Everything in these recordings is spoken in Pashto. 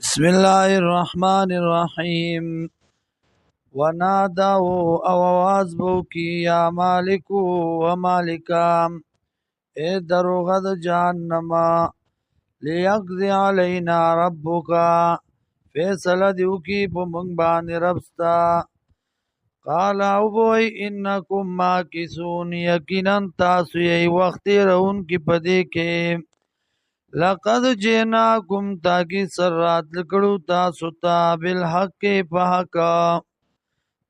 بسم الله الرحمن الرحیم ونادو او آواز بو کی یا مالکو و مالکا اے دروغ د جہنم لیقضی علینا ربکا فیصله دیو کی پو منگ بانی ربستا قال او بوئی انکم ماکسون یقینا تاسو یی وقتی رون کی پدی کے لقد جئناکم تاکی سر رات لکڑو تاسو تا بالحق پا حق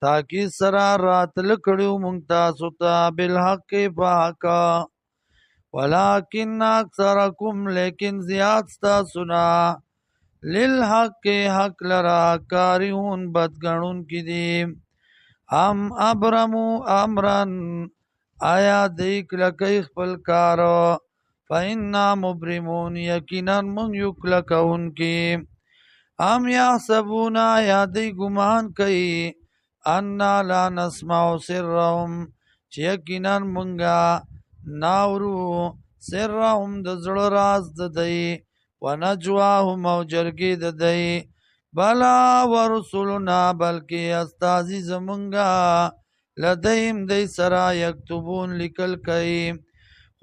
تاکی سر رات لکڑو منگ تاسو تا بالحق پا حق ولیکن اکثرکم لیکن زیاد تاسونا للحق حق لرا کاریون بدگنون کی دی ام ابرمو امرن آیا دیک لکی خپل کارو فإنا مبرمون یقینا من یکلکون کی ام یحسبون یا دی گمان کئی انا لا نسمع سرهم چی یقینا منگا ناورو سرهم د زړه راز د دی ونجواهم او جرگی د دی بلا ورسولنا بلکی استازی زمنگا لدیم دی سرا یکتبون لکل کئی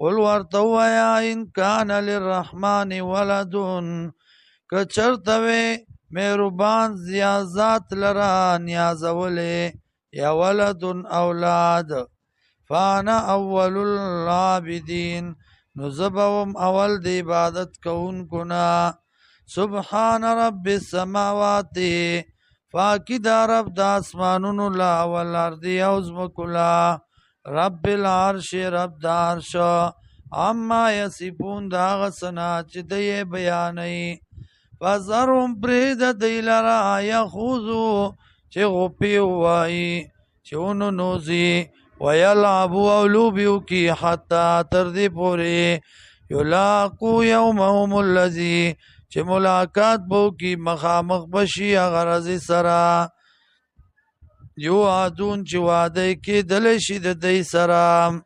قل ورتویا ان کان للرحمن ولدن کچرتوی مهربان زیازات لرا نیازولی یا ولدن اولاد فانا اول العابدین نزبوم اول دی عبادت کون کنا سبحان رب السماوات فاکی دا رب دا اسمانون لا والارضی اوزمکلا رب العرش رب دا عرش اما یصفون دا غسنا چی دی بیانی فذرهم پرید دی لرا یخوزو چی غپی وائی چی انو نوزی ویلعبو اولوبیو کی حتی تردی پوری یلاقو یومهم اللذی چی ملاقات بو کی مخامخ بشی غرزی سرا یو عدون چی وعده کی دلشی دی سرا